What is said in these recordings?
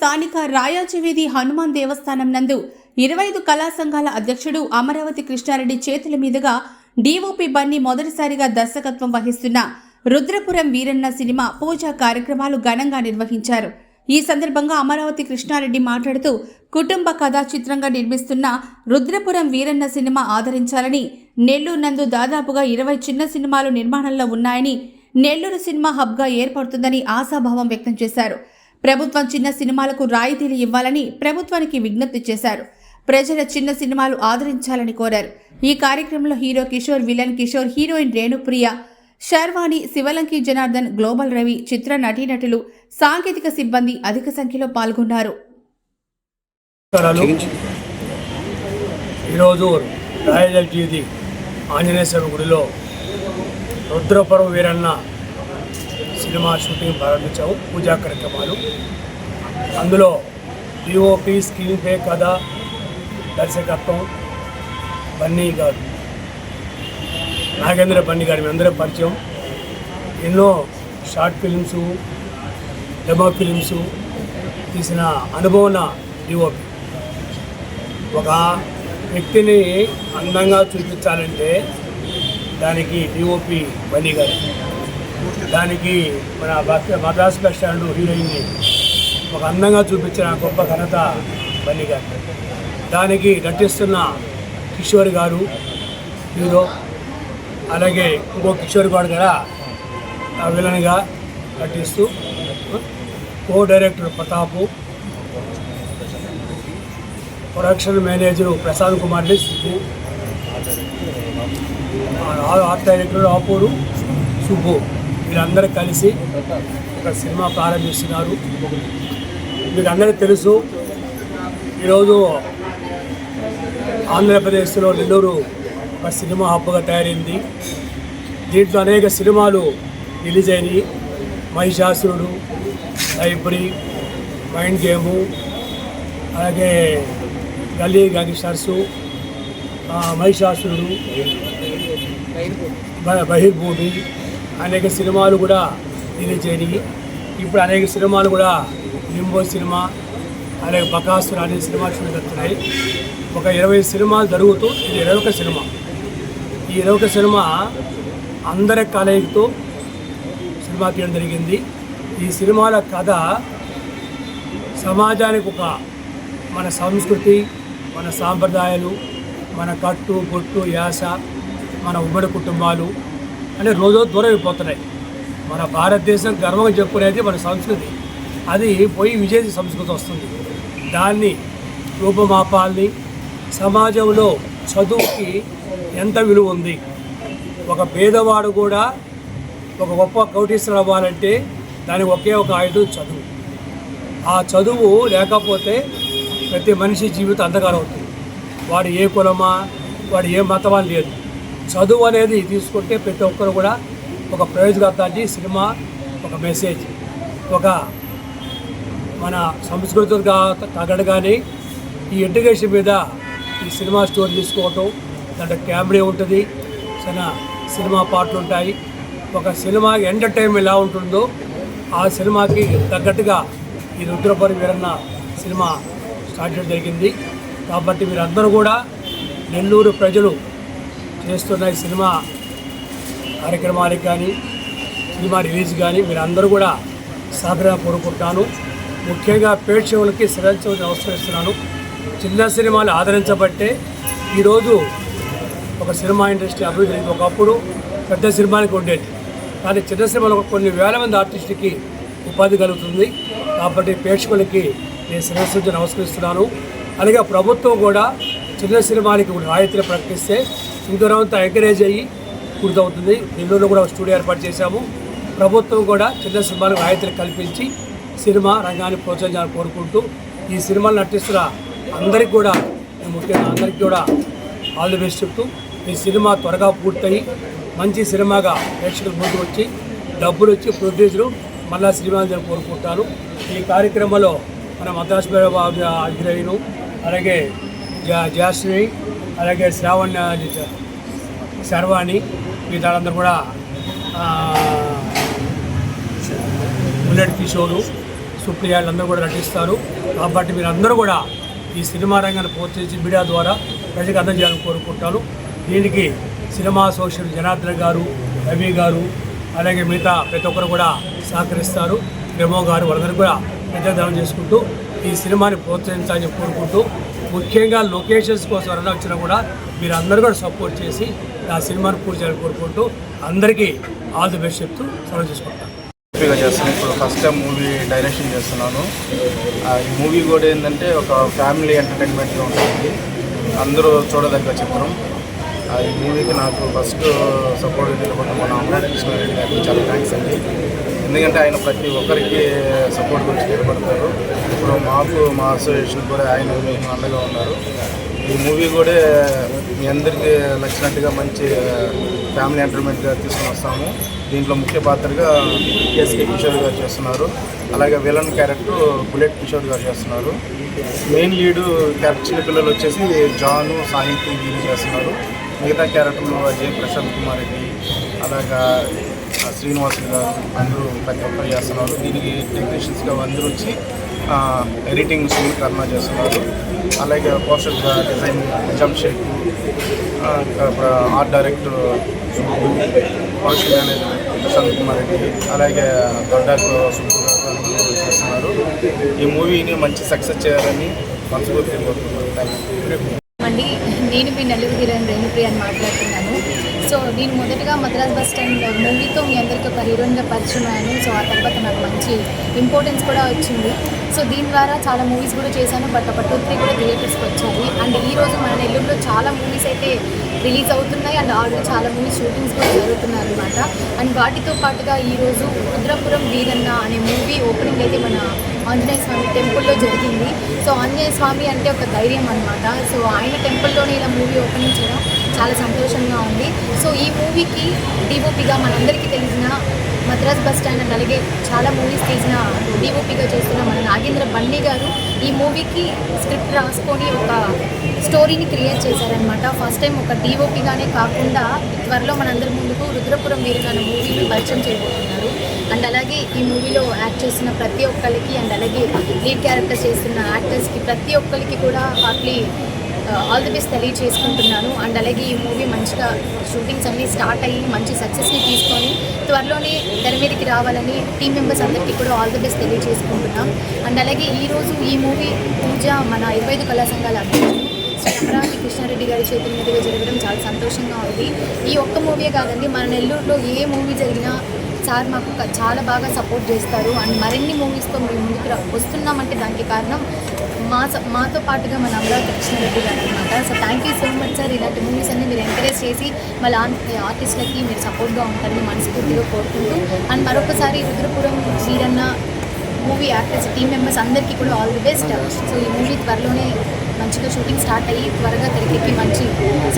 స్థానిక రాయాచవీధి హనుమాన్ దేవస్థానం నందు 25 కళా సంఘాల అధ్యక్షుడు అమరావతి కృష్ణారెడ్డి చేతుల మీదుగా డీఓపీ బన్నీ మొదటిసారిగా దర్శకత్వం వహిస్తున్న రుద్రపురం వీరన్న సినిమా పూజా కార్యక్రమాలు ఘనంగా నిర్వహించారు. ఈ సందర్భంగా అమరావతి కృష్ణారెడ్డి మాట్లాడుతూ కుటుంబ కథా చిత్రంగా నిర్మిస్తున్న రుద్రపురం వీరన్న సినిమా ఆదరించాలని, నెల్లూరు నందు దాదాపుగా 20 చిన్న సినిమాలు నిర్మాణంలో ఉన్నాయని, నెల్లూరు సినిమా హబ్గా ఏర్పడుతుందని ఆశాభావం వ్యక్తం చేశారు. ప్రభుత్వం చిన్న సినిమాలకు రాయితీలు ఇవ్వాలని ప్రభుత్వానికి విజ్ఞప్తి చేశారు. ప్రజల చిన్న సినిమాలు ఆదరించాలని కోరారు. ఈ కార్యక్రమంలో hero Kishore, villain Kishore, heroine Renupriya, Sharvani, Sivalanki Janardhan, global Ravi, చిత్ర నటీనటులు, సాంకేతిక సిబ్బంది అధిక సంఖ్యలో పాల్గొన్నారు. ఈరోజు రాయలసీమ ఆంజనేయ స్వామి గుడిలో రుద్రపురం వీరన్న సినిమా షూటింగ్ ప్రారంభించాము. పూజా కార్యక్రమాలు, అందులో డిఓపి, స్క్రీన్ ప్లే, కథ, దర్శకత్వం బన్నీ గారు, నాగేంద్ర బన్నీ గారు మీ అందరూ పరిచయం. ఎన్నో షార్ట్ ఫిలిమ్స్, డెమో ఫిలిమ్స్ తీసిన అనుభవం డిఓపి. ఒక వ్యక్తిని అందంగా చూపించాలంటే దానికి డిఓపి బన్నీ గారు, దానికి మన మద్రాస్ బస్ స్టాండ్ హీరోయిన్ని ఒక అందంగా చూపించిన గొప్ప ఘనత బన్నీ గారు. దానికి నటిస్తున్న కిషోర్ గారు హీరో, అలాగే ఇంకో కిషోర్ గారు కూడా విలన్గా నటిస్తూ, co director Pratap, production manager Prasad Kumar Subbu, art director ఆపూరు సుబ్బు, వీళ్ళందరూ కలిసి ఒక సినిమా ప్రారంభిస్తున్నారు. మీకు అందరికీ తెలుసు, ఈరోజు ఆంధ్రప్రదేశ్లో నెల్లూరు ఒక సినిమా హబ్గా తయారైంది. దీంట్లో అనేక సినిమాలు రిలీజ్ అయినాయి. మహిషాసురుడు, లైబ్రరీ, మైండ్ గేము, అలాగే గల్లీ గ్యాంగ్స్టర్సు, మహిషాసురుడు, బహిర్భూమి, అనేక సినిమాలు కూడా రిలీజ్ అయినాయి. ఇప్పుడు అనేక సినిమాలు కూడా లింబో సినిమా, అలాగే బకాసురు అనే సినిమా చూస్తున్నాయి. ఒక 20 సినిమాలు జరుగుతూ ఇది 21 సినిమా. ఈ 21 సినిమా అందరి కలయికతో సినిమా తీయడం జరిగింది. ఈ సినిమాల కథ సమాజానికి ఒక మన సంస్కృతి, మన సాంప్రదాయాలు, మన కట్టు బొట్టు యాస, మన ఉమ్మడి కుటుంబాలు అంటే రోజు దూరం అయిపోతున్నాయి. మన భారతదేశం గర్వంగా చెప్పుకునేది మన సంస్కృతి. అది పోయి విదేశీ సంస్కృతి వస్తుంది. దాన్ని రూపమాపాలని, సమాజంలో చదువుకి ఎంత విలువ ఉంది, ఒక పేదవాడు కూడా ఒక గొప్ప కోటీశ్వరుడు అవ్వాలంటే దానికి ఒకే ఒక ఆయుధం చదువు. ఆ చదువు లేకపోతే ప్రతి మనిషి జీవితం అంధకారం అవుతుంది. వాడు ఏ కులమా, వాడు ఏ మతమా లేదు. చదువు అనేది తీసుకుంటే ప్రతి ఒక్కరు కూడా ఒక ప్రయోజనకాన్ని సినిమా, ఒక మెసేజ్, ఒక మన సంస్కృతి తగ్గడగానే ఈ ఎడ్యుకేషన్ మీద ఈ సినిమా స్టోరీ తీసుకోవటం, దాంట్లో కెమెరా ఉంటుంది, సినిమా పాటలు ఉంటాయి. ఒక సినిమా ఎంటర్టైన్మెంట్ ఎలా ఉంటుందో ఆ సినిమాకి తగ్గట్టుగా ఈ రుద్రపురం వీరన్న సినిమా స్టార్ట్ చేయడం జరిగింది. కాబట్టి మీరందరూ కూడా నెల్లూరు ప్రజలు చేస్తున్న ఈ సినిమా కార్యక్రమాలకు కానీ, సినిమా రిలీజ్ కానీ మీరందరూ కూడా సహకారం కోరుకుంటాను. ముఖ్యంగా ప్రేక్షకులకి శ్రద్ధ నమస్కరిస్తున్నాను. చిన్న సినిమాలు ఆదరించబట్టే ఈరోజు ఒక సినిమా ఇండస్ట్రీ అభివృద్ధి జరిగింది. ఒకప్పుడు పెద్ద సినిమానికి ఉండేది, కానీ చిన్న సినిమాలు కొన్ని వేల మంది ఆర్టిస్టులకి ఉపాధి కలుగుతుంది. కాబట్టి ప్రేక్షకులకి నేను శ్రద్ధ నమస్కరిస్తున్నాను. అలాగే ప్రభుత్వం కూడా చిన్న సినిమాలకి రాయితీలు ప్రకటిస్తే ఇంకొంత ఎంకరేజ్ అయ్యి పూర్తవుతుంది. నెల్లూరులో కూడా స్టూడియో ఏర్పాటు చేశాము. ప్రభుత్వం కూడా చిన్న సినిమాలకు రాయితీలు కల్పించి సినిమా రంగాన్ని ప్రోత్సహించాలని కోరుకుంటూ, ఈ సినిమాలు నటిస్తున్న అందరికీ కూడా, ముఖ్యంగా అందరికీ కూడా ఆల్ ది బెస్ట్ చెప్తూ, ఈ సినిమా త్వరగా పూర్తయి మంచి సినిమాగా ప్రేక్షకుల ముందు వచ్చి డబ్బులు వచ్చి ప్రొడ్యూసరు మళ్ళా సినిమాలు కోరుకుంటాను. ఈ కార్యక్రమంలో మన మద్రాస్ హీరోయిన్, అలాగే జాస్మి, అలాగే శర్వాణి, మిగతాలందరూ కూడా బుల్లెట్ కిషోరు, సుప్రియ అందరూ కూడా నటిస్తారు. కాబట్టి మీరందరూ కూడా ఈ సినిమా రంగాన్ని ప్రోత్సహించి మీడియా ద్వారా ప్రజలకు అందజేయాలని కోరుకుంటాను. దీనికి సినిమా అసోసియేషన్ జనార్దన్ గారు, రవి గారు, అలాగే మిగతా ప్రతి ఒక్కరు కూడా సహకరిస్తారు. రెమో గారు వాళ్ళందరూ కూడా పెద్దదానం చేసుకుంటూ ఈ సినిమాని ప్రోత్సహించాలని కోరుకుంటూ, ముఖ్యంగా లొకేషన్స్ కోసం ఎవరైనా వచ్చినా కూడా మీరు అందరూ కూడా సపోర్ట్ చేసి ఆ సినిమాని పూర్తి చేయాలని కోరుకుంటూ అందరికీ ఆల్ ది బెస్ట్ చెప్తూ సెలవు చేసుకుంటాను. చేస్తున్నాను. ఇప్పుడు ఫస్ట్ టైం మూవీ డైరెక్షన్ చేస్తున్నాను. ఈ మూవీ కూడా ఏంటంటే ఒక ఫ్యామిలీ ఎంటర్టైన్మెంట్గా ఉంటుంది. అందరూ చూడదగ్గ చిత్రం. ఈ మూవీకి నాకు ఫస్ట్ సపోర్ట్ నిలబడిన మన అమరావతి కృష్ణారెడ్డి గారికి చాలా థ్యాంక్స్ అండి. ఎందుకంటే ఆయన ప్రతి ఒక్కరికి సపోర్ట్ గురించి నిలబడతారు. ఇప్పుడు మాకు మా అసోసియేషన్ కూడా ఆయన మేము అండగా ఉన్నారు. ఈ మూవీ కూడా మీ అందరికీ నచ్చినట్టుగా మంచి ఫ్యామిలీ ఎంటర్టైన్మెంట్గా తీసుకుని వస్తాము. దీంట్లో ముఖ్య పాత్రగా కేఎస్కే కిషోర్ గారు చేస్తున్నారు. అలాగే విలన్ క్యారెక్టర్ బుల్లెట్ కిషోర్ గారు చేస్తున్నారు. మెయిన్ లీడు చిన్నపిల్లలు వచ్చేసి జాను, సాహిత్య వీరు చేస్తున్నారు. మిగతా క్యారెక్టర్లు అజయ్, ప్రశాంత్ కుమార్ రెడ్డి, అలాగా శ్రీనివాసులు గారు అందరూ ప్రతి ఒక్కరు చేస్తున్నారు. దీనికి టెక్నీషియన్స్గా అందరూ వచ్చి ఎడిటింగ్ సునీల్ కర్ణ చేస్తున్నారు. అలాగే పోస్టర్ డిజైన్ జంషేక్, art director production manager Prashanth Kumar Reddy, అలాగే దొడ్డాకు సుబ్బు గారు అందరూ చేస్తున్నారు. ఈ మూవీని మంచి సక్సెస్ చేయాలని మనస్ఫూర్తిగా కోరుకుంటున్నాను. థ్యాంక్ యూ అండి. నేను మీ నెల్లూరు హీరోయిన్ రేణుప్రియ అని మాట్లాడుతున్నాను. సో నేను మొదటగా మద్రాస్ బస్ స్టాండ్ మూవీతో మీ అందరికీ ఒక హీరోయిన్గా పరిచయం అయ్యాను. సో ఆ తర్వాత నాకు మంచి ఇంపార్టెన్స్ కూడా వచ్చింది. సో దీని ద్వారా చాలా మూవీస్ కూడా చేశాను. బట్ ఒక 2-3 కూడా థియేటర్స్కి వచ్చాయి. అండ్ ఈరోజు మన నెల్లూరులో చాలా మూవీస్ అయితే రిలీజ్ అవుతున్నాయి. అండ్ ఆల్రెడీ చాలా మూవీస్ షూటింగ్స్ కూడా జరుగుతున్నాయి అనమాట. అండ్ వాటితో పాటుగా ఈరోజు రుద్రపురం వీరన్న అనే మూవీ ఓపెనింగ్ అయితే మన ఆంజనేయ స్వామి టెంపుల్లో జరిగింది. సో ఆంజనేయ స్వామి అంటే ఒక ధైర్యం అనమాట. సో ఆయన టెంపుల్లోనే ఇలా మూవీ ఓపెనింగ్ చేయడం చాలా సంతోషంగా ఉంది. సో ఈ మూవీకి డిఓపిగా మనందరికీ తెలిసిన మద్రాస్ బస్ స్టాండ్ అండ్ అలాగే చాలా మూవీస్ తీసిన డిఓపిగా చేస్తున్న మన నాగేంద్ర బండి గారు ఈ మూవీకి స్క్రిప్ట్ రాసుకొని ఒక స్టోరీని క్రియేట్ చేశారనమాట. ఫస్ట్ టైం ఒక డిఓపిగానే కాకుండా త్వరలో మనందరి ముందుకు రుద్రపురం వీరన్న అనే మూవీని పరిచయం చేయబోతున్నారు. అండ్ అలాగే ఈ మూవీలో యాక్ట్ చేస్తున్న ప్రతి ఒక్కరికి అండ్ అలాగే లీడ్ క్యారెక్టర్ చేస్తున్న యాక్టర్స్కి ప్రతి ఒక్కరికి కూడా హార్ట్లీ ఆల్ ది బెస్ట్ తెలియజేసుకుంటున్నాను. అండ్ అలాగే ఈ మూవీ మంచిగా షూటింగ్స్ అన్నీ స్టార్ట్ అయ్యి మంచి సక్సెస్ని తీసుకొని త్వరలోనే తెర మీదకి రావాలని టీం మెంబర్స్ అందరికీ కూడా ఆల్ ది బెస్ట్ తెలియజేసుకుంటున్నాం. అండ్ అలాగే ఈరోజు ఈ మూవీ పూజ మన 25 కళా సంఘాల అధ్యక్షులు శ్రీ అమరావతి కృష్ణారెడ్డి గారి చేతుల మీదుగా జరగడం చాలా సంతోషంగా ఉంది. ఈ ఒక్క మూవీ కాదండి, మన నెల్లూరులో ఏ మూవీ జరిగినా సార్ మాకు చాలా బాగా సపోర్ట్ చేస్తారు. అండ్ మరిన్ని మూవీస్తో మేము ముందుకు వస్తున్నామంటే దానికి కారణం మాతో పాటుగా మన అమరావతి కృష్ణారెడ్డి గారు అనమాట. So thank you so much sir. ఇలాంటి మూవీస్ అన్ని మీరు ఎంకరేజ్ చేసి మళ్ళీ ఆర్టిస్టులకి మీరు సపోర్ట్గా ఉంటారని మనస్ఫూర్తిగా కోరుకుంటూ అండ్ మరొకసారి Rudrapuram Veeranna movie actors team members అందరికీ కూడా ఆల్ ది బెస్ట్. సో ఈ మూవీ త్వరలోనే మంచిగా షూటింగ్ స్టార్ట్ అయ్యి త్వరగా తెరకెక్కి మంచి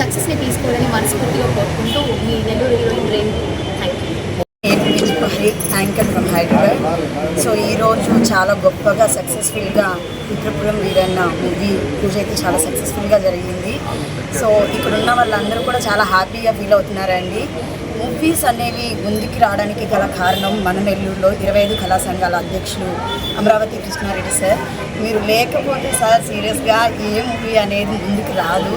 సక్సెస్ని తీసుకోవాలని మనస్ఫూర్తిగా కోరుకుంటూ మీ Nellore heroine Renu. Thank you. Anchor from Hyderabad. So ఈరోజు చాలా గొప్పగా సక్సెస్ఫుల్గా రుద్రపురం వీరన్న మూవీ పూజ అయితే చాలా సక్సెస్ఫుల్గా జరిగింది. సో ఇక్కడ ఉన్న వాళ్ళందరూ కూడా చాలా హ్యాపీగా ఫీల్ అవుతున్నారండి. మూవీస్ అనేవి ముందుకు రావడానికి గల కారణం మన నెల్లూరులో 25 కళా సంఘాల అధ్యక్షులు అమరావతి కృష్ణారెడ్డి సార్. మీరు లేకపోతే సార్ సీరియస్గా ఏ మూవీ అనేది ముందుకు రాదు.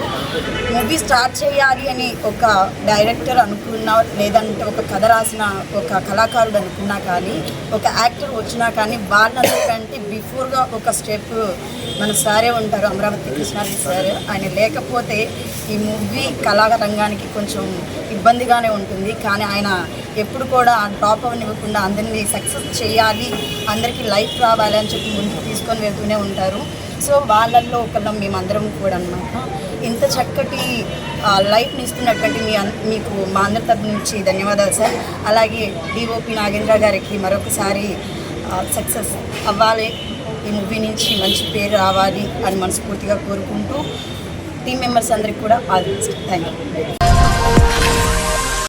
మూవీ స్టార్ట్ చేయాలి అని ఒక డైరెక్టర్ అనుకున్నా, లేదంటే ఒక కథ రాసిన ఒక కళాకారుడు అనుకున్నా కానీ, ఒక యాక్టర్ వచ్చినా కానీ వాళ్ళందరికంటే బిఫోర్గా ఒక స్టెప్ మన సారే ఉంటారు అమరావతి కృష్ణారెడ్డి సార్. ఆయన లేకపోతే ఈ మూవీ కళారంగానికి కొంచెం ఇబ్బందిగానే ఉంటుంది. కానీ ఆయన ఎప్పుడు కూడా డ్రాప్ అవ్వనివ్వకుండా అందరినీ సక్సెస్ చేయాలి, అందరికీ లైఫ్ రావాలి అని చెప్పి ముందుకు తీసుకొని వెళ్తూనే ఉంటారు. సో వాళ్ళల్లో ఒకళ్ళం మేమందరం కూడా అన్నమాట. ఇంత చక్కటి లైఫ్ని ఇస్తున్నటువంటి మీకు మా అందరి తరపు నుంచి ధన్యవాదాలు సార్. అలాగే డిఓపి నాగేంద్ర గారికి మరొకసారి సక్సెస్ అవ్వాలి, ఈ మూవీ నుంచి మంచి పేరు రావాలి అని మనస్ఫూర్తిగా కోరుకుంటూ టీం మెంబర్స్ అందరికి కూడా all the best. Thank you.